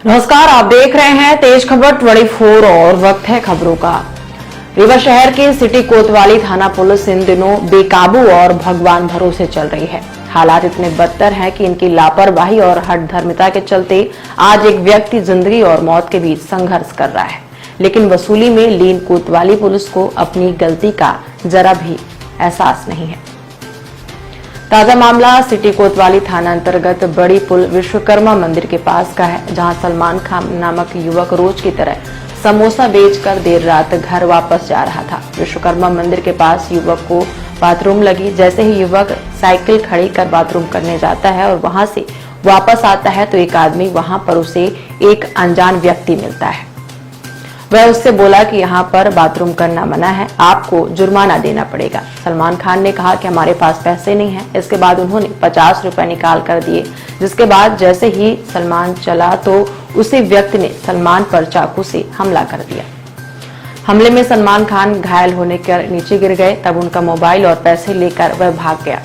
नमस्कार, आप देख रहे हैं तेज खबर 24 और वक्त है खबरों का। रीवा शहर के सिटी कोतवाली थाना पुलिस इन दिनों बेकाबू और भगवान भरोसे चल रही है। हालात इतने बदतर हैं कि इनकी लापरवाही और हठधर्मिता के चलते आज एक व्यक्ति जिंदगी और मौत के बीच संघर्ष कर रहा है, लेकिन वसूली में लीन कोतवाली पुलिस को अपनी गलती का जरा भी एहसास नहीं है। ताजा मामला सिटी कोतवाली थाना अंतर्गत बड़ी पुल विश्वकर्मा मंदिर के पास का है, जहां सलमान खान नामक युवक रोज की तरह समोसा बेचकर देर रात घर वापस जा रहा था। विश्वकर्मा मंदिर के पास युवक को बाथरूम लगी। जैसे ही युवक साइकिल खड़ी कर बाथरूम करने जाता है और वहां से वापस आता है तो एक आदमी वहां पर उसे एक अनजान व्यक्ति मिलता है। वह उससे बोला कि यहाँ पर बाथरूम करना मना है, आपको जुर्माना देना पड़ेगा। सलमान खान ने कहा कि हमारे पास पैसे नहीं हैं। इसके बाद उन्होंने 50 रुपए निकाल कर दिए, जिसके बाद जैसे ही सलमान चला तो उसी व्यक्ति ने सलमान पर चाकू से हमला कर दिया। हमले में सलमान खान घायल होने कर नीचे गिर गए। तब उनका मोबाइल और पैसे लेकर वह भाग गया।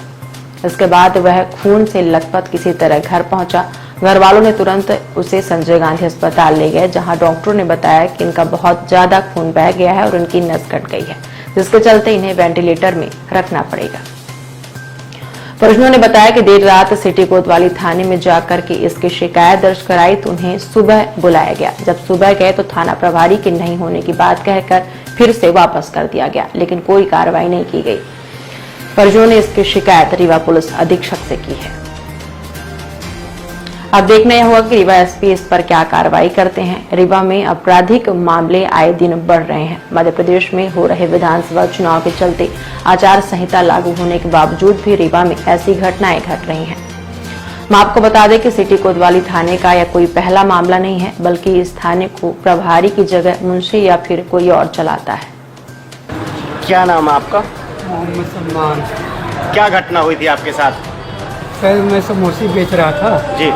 इसके बाद वह खून से लथपथ किसी तरह घर पहुंचा। घर वालों ने तुरंत उसे संजय गांधी अस्पताल ले गए, जहां डॉक्टरों ने बताया कि इनका बहुत ज्यादा खून बह गया है और उनकी नस कट गई है, जिसके चलते इन्हें वेंटिलेटर में रखना पड़ेगा। परिजनों ने बताया कि देर रात सिटी कोतवाली थाने में जाकर के इसकी शिकायत दर्ज कराई तो उन्हें सुबह बुलाया गया। जब सुबह गए तो थाना प्रभारी के नहीं होने की बात कहकर फिर से वापस कर दिया गया, लेकिन कोई कार्रवाई नहीं की गई। परिजनों ने इसकी शिकायत रीवा पुलिस अधीक्षक से की है। अब देखना यह होगा कि रीवा एसपी इस पर क्या कार्रवाई करते हैं। रीवा में आपराधिक मामले आए दिन बढ़ रहे हैं। मध्य प्रदेश में हो रहे विधानसभा चुनाव के चलते आचार संहिता लागू होने के बावजूद भी रीवा में ऐसी घटनाएं घट रही हैं। मैं आपको बता दें कि सिटी कोतवाली थाने का यह कोई पहला मामला नहीं है, बल्कि इस थाने को प्रभारी की जगह मुंशी या फिर कोई और चलाता है। क्या नाम है आपका? मोहम्मद सलमान। क्या घटना हुई थी आपके साथ? सर मैं समोसे बेच रहा था जी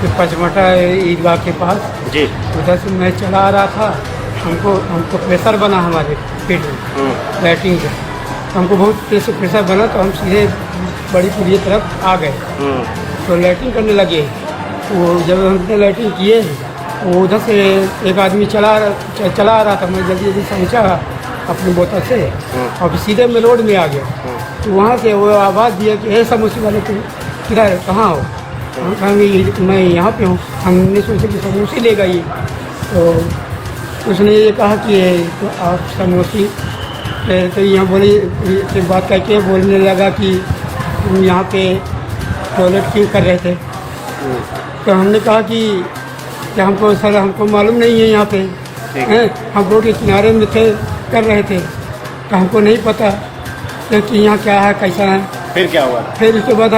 कि पचमटा ईदगाह के पास। जी। उधर से मैं चला आ रहा था। हमको प्रेशर बना हमारे पेट में लैट्रिन का। हमको बहुत तेज से प्रेशर बना तो हम सीधे बड़ी पुलिया तरफ आ गए तो लैट्रिन करने लगे। वो जब हमने लैट्रिन किए वो उधर से एक आदमी चला आ रहा था। मैं जल्दी जल्दी पहुँचा अपनी बोतल से और सीधे मैं रोड में आ गया। तो वहाँ से वो आवाज़ दिया कि हे समोसे वाले तुम किधर कहाँ हो? हम कहेंगे मैं यहाँ पे हूँ। हमने सोचा कि समोसे लेगा ये, तो उसने ये कहा कि तो आप समोसे तो यहाँ बोले एक बात करके बोलने लगा कि तुम यहाँ पे टॉयलेट क्यों कर रहे थे? तो हमने कहा कि हमको सर हमको मालूम नहीं है यहाँ पे हैं, हम रोड के किनारे में थे कर रहे थे तो हमको नहीं पता कि यहाँ क्या है कैसा है। फिर क्या हुआ? फिर उसके बाद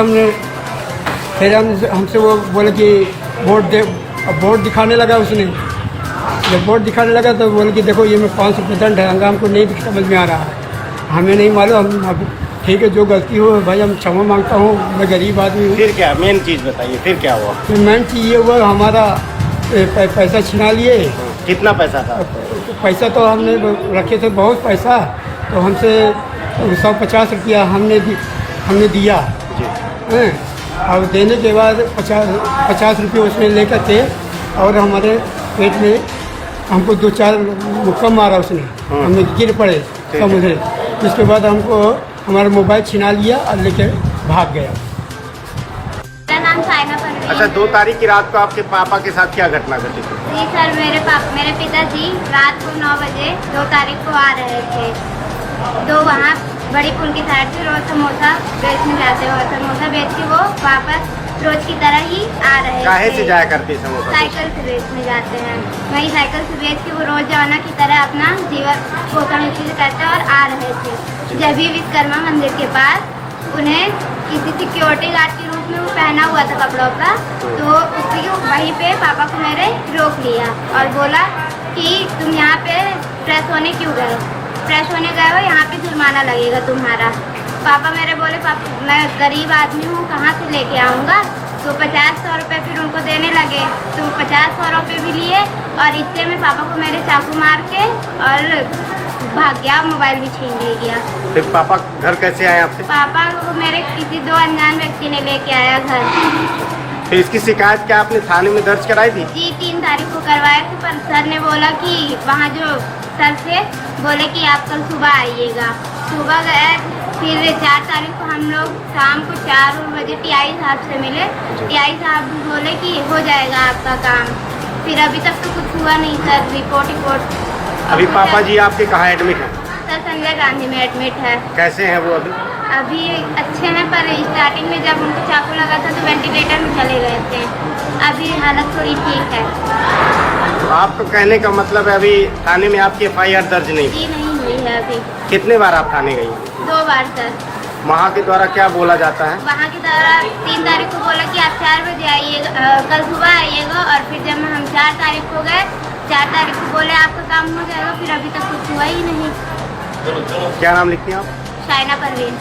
हमसे वो बोले कि बोर्ड दिखाने लगा उसने। जब बोर्ड दिखाने लगा तो बोले कि देखो ये मैं 500 रुपये दंड है। हमको नहीं समझ में आ रहा है, हमें नहीं मालूम। हम अब ठीक है जो गलती हो भाई हम क्षमा मांगता हूँ, मैं गरीब आदमी हूँ। फिर क्या मेन चीज़ बताइए, फिर क्या हुआ? तो मेन चीज़ ये हुआ हमारा पैसा छिना लिए। कितना पैसा था? पैसा तो हमने रखे थे बहुत पैसा, तो हमसे 150 रुपया हमने दिया हैं। और देने के बाद 50 रुपये उसमें लेकर थे और हमारे पेट में हमको 2-4 मुक्का मारा उसने। हमने गिर पड़े समुद्र। उसके बाद हमको हमारा मोबाइल छिना लिया और लेकर भाग गया। मेरा नाम साइना परवीन। अच्छा, 2 तारीख की रात को आपके पापा के साथ क्या घटना घटी थी? जी सर, मेरे पिताजी रात को 9 बजे 2 तारीख को आ रहे थे। तो वहाँ बड़ी पुल की साइड से रोज समोसा बेचने जाते हो। समोसा बेच के वो वापस रोज की तरह ही आ रहे थे। काहे से जाया करते समोसा? साइकिल से बेचने जाते हैं। वही साइकिल से बेच के वो रोजाना की तरह अपना जीवन पोषण इसी से करते और आ रहे थे। जब भी विश्वकर्मा मंदिर के पास उन्हें किसी सिक्योरिटी गार्ड के रूप में वो पहना हुआ था कपड़ों का, तो उसी वहीं पे पापा को मेरे रोक लिया और बोला कि तुम यहाँ पे फ्रेश होने क्यों गए? फ्रेश होने गए हो, यहाँ पे जुर्माना लगेगा तुम्हारा। पापा मेरे बोले पापा मैं गरीब आदमी हूँ, कहाँ से लेके आऊँगा? तो 50-100 रुपये फिर उनको देने लगे। तो 50-100 रुपये भी लिए और इतने में पापा को मेरे चाकू मार के और भाग गया। मोबाइल भी छीन ले गया। फिर पापा घर कैसे आए आपसे? पापा को मेरे किसी 2 अनजान व्यक्ति ने लेके आया घर। तो इसकी शिकायत क्या आपने थाने में दर्ज कराई थी? जी 3 तारीख को करवाए थे, पर सर ने बोला कि वहाँ जो सर थे बोले कि आप कल सुबह आइएगा। सुबह गए, फिर 4 तारीख को हम लोग शाम को 4 बजे टीआई साहब से मिले। टीआई साहब बोले कि हो जाएगा आपका काम। फिर अभी तक तो कुछ हुआ नहीं सर, रिपोर्ट। अभी पापा जी आपके कहाँ एडमिट हैं? सर संजय गांधी में एडमिट है। कैसे हैं वो अभी? अभी अच्छे हैं, पर स्टार्टिंग में जब उनको चाकू लगा था तो वेंटिलेटर में चले गए थे। अभी हालत थोड़ी ठीक है। तो आपका कहने का मतलब है अभी थाने में आपकी FIR दर्ज नहीं? जी नहीं हुई है अभी। कितने बार आप थाने गई? 2 बार सर। वहाँ के द्वारा क्या बोला जाता है? वहाँ की तरह 3 तारीख को बोला कि आप 4 बजे आइएगा, कल सुबह आइएगा। और फिर जब हम 4 तारीख को गए, 4 तारीख को बोले आपका काम हो जाएगा। फिर अभी तक कुछ हुआ ही नहीं। क्या नाम लिखती हैं आप? शाइना परवीन।